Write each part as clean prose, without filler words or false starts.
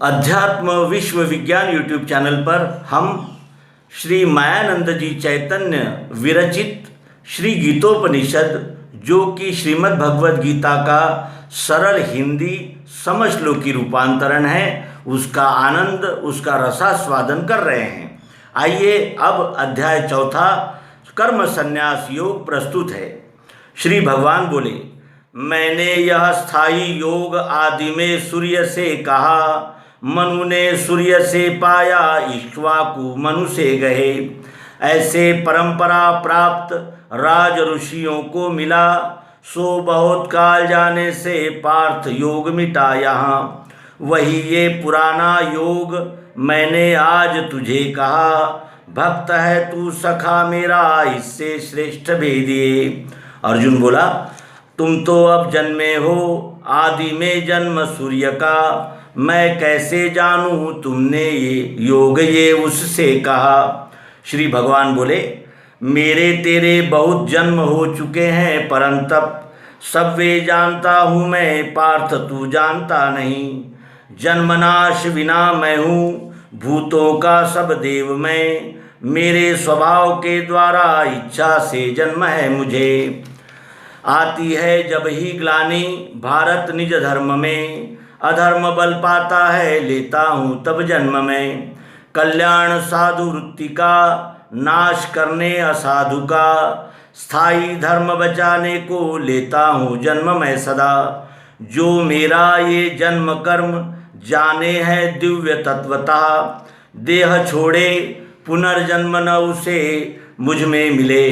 अध्यात्म विश्व विज्ञान यूट्यूब चैनल पर हम श्री मायानंद जी चैतन्य विरचित श्री गीतोपनिषद जो कि श्रीमद् भगवद गीता का सरल हिंदी समझ लो की रूपांतरण है, उसका आनंद, उसका रसास्वादन कर रहे हैं। आइए अब अध्याय चौथा कर्म संन्यास योग प्रस्तुत है। श्री भगवान बोले, मैंने यह स्थायी योग आदि में सूर्य से कहा, मनु ने सूर्य से पाया, इक्ष्वाकु मनु से गए। ऐसे परंपरा प्राप्त राज ऋषियों को मिला, सो बहुत काल जाने से पार्थ योग मिटा यहाँ। वही ये पुराना योग मैंने आज तुझे कहा, भक्त है तू सखा मेरा, इससे श्रेष्ठ भेदिए। अर्जुन बोला, तुम तो अब जन्मे हो, आदि में जन्म सूर्य का, मैं कैसे जानूं तुमने ये उससे कहा। श्री भगवान बोले, मेरे तेरे बहुत जन्म हो चुके हैं, परंतप सब वे जानता हूँ मैं, पार्थ तू जानता नहीं। जन्मनाश विना मैं हूँ, भूतों का सब देव मैं, मेरे स्वभाव के द्वारा इच्छा से जन्म है मुझे। आती है जब ही ग्लानि भारत निज धर्म में, अधर्म बल पाता है लेता हूँ तब जन्म में। कल्याण साधु वृत्ति का, नाश करने असाधु का, स्थायी धर्म बचाने को लेता हूँ जन्म मैं सदा। जो मेरा ये जन्म कर्म जाने है दिव्य तत्वता, देह छोड़े पुनर्जन्म न उसे मुझ में मिले।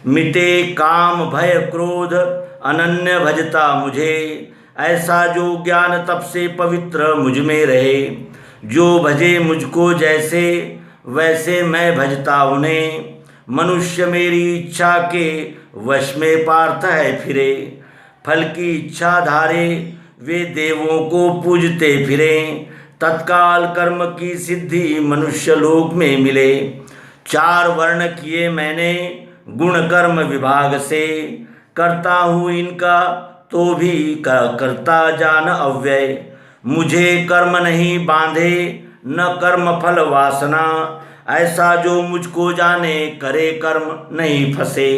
मिटे काम भय क्रोध अनन्य भजता मुझे, ऐसा जो ज्ञान तप से पवित्र मुझ में रहे। जो भजे मुझको जैसे वैसे मैं भजता उन्हें, मनुष्य मेरी इच्छा के वश में पार्थ है फिरे। फल की इच्छा धारे वे देवों को पूजते फिरे, तत्काल कर्म की सिद्धि मनुष्य लोक में मिले। चार वर्ण किए मैंने गुण कर्म विभाग से, करता हूँ इनका तो भी करता जान अव्यय। मुझे कर्म नहीं बांधे न कर्म फल वासना, ऐसा जो मुझको जाने करे कर्म नहीं फंसे।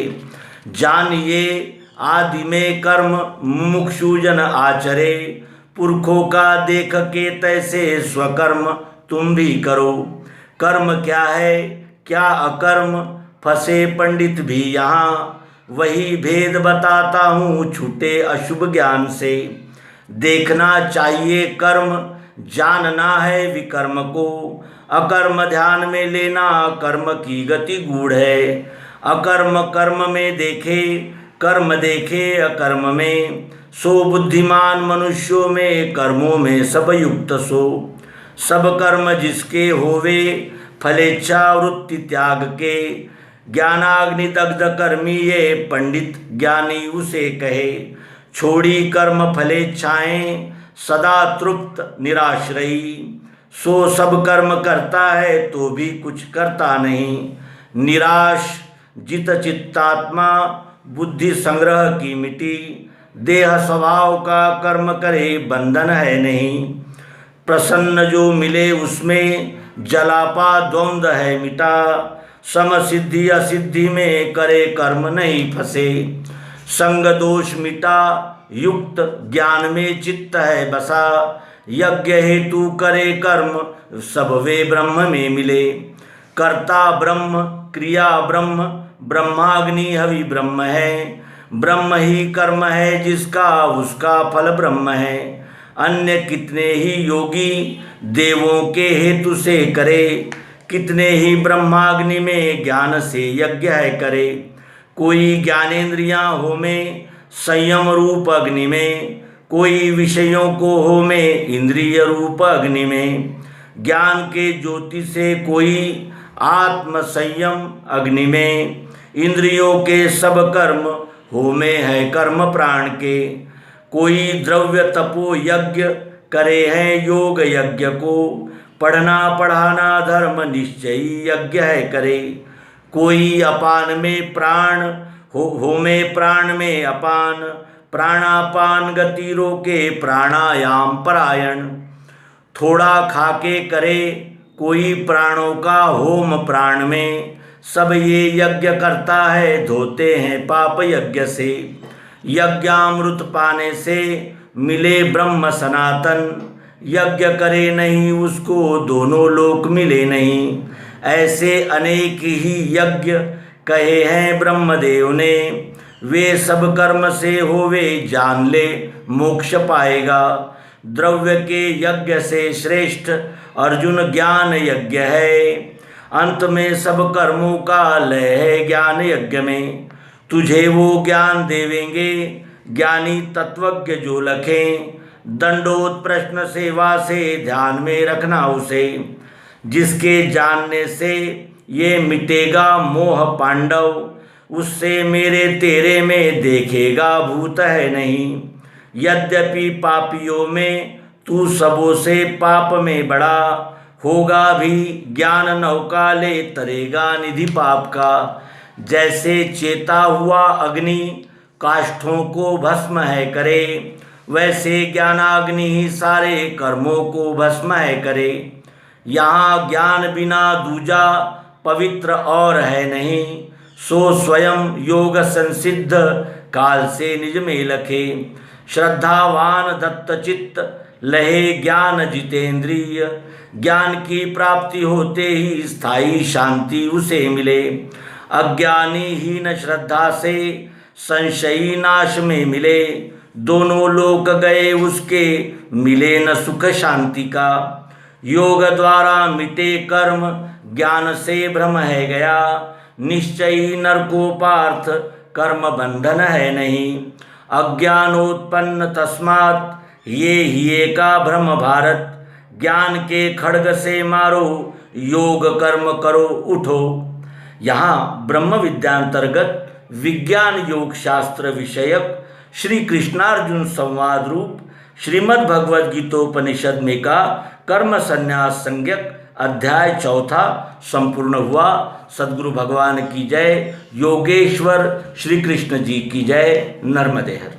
जानिए आदि में कर्म मुमुक्षु जन आचरे, पुरखों का देख के तैसे स्वकर्म तुम भी करो। कर्म क्या है क्या अकर्म, फंसे पंडित भी यहाँ, वही भेद बताता हूँ छूटे अशुभ ज्ञान से। देखना चाहिए कर्म, जानना है विकर्म को, अकर्म ध्यान में लेना कर्म की गति गूढ़ है। अकर्म कर्म में देखे, कर्म देखे अकर्म में, सो बुद्धिमान मनुष्यों में कर्मों में सब युक्त सो। सब कर्म जिसके होवे फलेच्छा वृत्ति त्याग के, ज्ञानाग्नि दग्ध कर्मी ये पंडित ज्ञानी उसे कहे। छोड़ी कर्म फलेच्छाएं सदा तृप्त निराश्रयी, सो सब कर्म करता है तो भी कुछ करता नहीं। निराश जित चित्तात्मा बुद्धि संग्रह की मिटी, देह स्वभाव का कर्म करे बंधन है नहीं। प्रसन्न जो मिले उसमें जलापा द्वंद्व है मिटा, समसिद्धि असिद्धि में करे कर्म नहीं फंसे। संग दोष मिटा युक्त ज्ञान में चित्त है बसा, यज्ञ हेतु करे कर्म सब वे ब्रह्म में मिले। कर्ता ब्रह्म क्रिया ब्रह्म, ब्रह्माग्नि हवि ब्रह्म है, ब्रह्म ही कर्म है जिसका उसका फल ब्रह्म है। अन्य कितने ही योगी देवों के हेतु से करे, कितने ही ब्रह्माग्नि में ज्ञान से यज्ञ है करे। कोई ज्ञानेंद्रियां हो में संयम रूप अग्नि में, कोई विषयों को हो में इंद्रिय रूप अग्नि में। ज्ञान के ज्योति से कोई आत्म संयम अग्नि में, इंद्रियों के सब कर्म हो में है कर्म प्राण के। कोई द्रव्य तपो यज्ञ करे हैं योग यज्ञ को, पढ़ना पढ़ाना धर्म निश्चयी यज्ञ है करे। कोई अपान में प्राण हो में प्राण में अपान, प्राणापान गति रोके प्राणायाम परायण। थोड़ा खाके करे कोई प्राणों का होम प्राण में, सब ये यज्ञ करता है धोते हैं पाप यज्ञ से। यज्ञामृत पाने से मिले ब्रह्म सनातन, यज्ञ करे नहीं उसको दोनों लोक मिले नहीं। ऐसे अनेक ही यज्ञ कहे हैं ब्रह्मदेव ने, वे सब कर्म से होवे जान ले मोक्ष पाएगा। द्रव्य के यज्ञ से श्रेष्ठ अर्जुन ज्ञान यज्ञ है, अंत में सब कर्मों का लय है ज्ञान यज्ञ में। तुझे वो ज्ञान देवेंगे ज्ञानी तत्वज्ञ जो लखें, दंडोत प्रश्न सेवा से ध्यान में रखना उसे। जिसके जानने से ये मिटेगा मोह पांडव, उससे मेरे तेरे में देखेगा भूत है नहीं। यद्यपि पापियों में तू सबों से पाप में बड़ा, होगा भी ज्ञान नौका ले तरेगा निधि पाप का। जैसे चेता हुआ अग्नि काष्ठों को भस्म है करे, वैसे ज्ञानाग्नि ही सारे कर्मों को भस्म है करे। यहाँ ज्ञान बिना दूजा पवित्र और है नहीं, सो स्वयं योग संसिद्ध काल से निज में लखे। श्रद्धावान दत्त चित्त लहे ज्ञान जितेंद्रिय, ज्ञान की प्राप्ति होते ही स्थायी शांति उसे मिले। अज्ञानी हीन श्रद्धा से संशयी नाश में मिले, दोनों लोक गए उसके मिले न सुख शांति का। योग द्वारा मिटे कर्म ज्ञान से भ्रम है गया, निश्चयी नरकोपार्थ कर्म बंधन है नहीं। अज्ञानोत्पन्न तस्मात् ये हिये का भ्रम भारत, ज्ञान के खड्ग से मारो योग कर्म करो उठो। यहाँ ब्रह्म विद्यांतर्गत विज्ञान योग शास्त्र विषयक श्री कृष्णार्जुन संवाद रूप श्रीमद् भगवद गीतोपनिषद में का कर्म संन्यास संज्ञक अध्याय 4 संपूर्ण हुआ। सद्गुरु भगवान की जय, योगेश्वर श्री कृष्ण जी की जय। नर्मदे हर।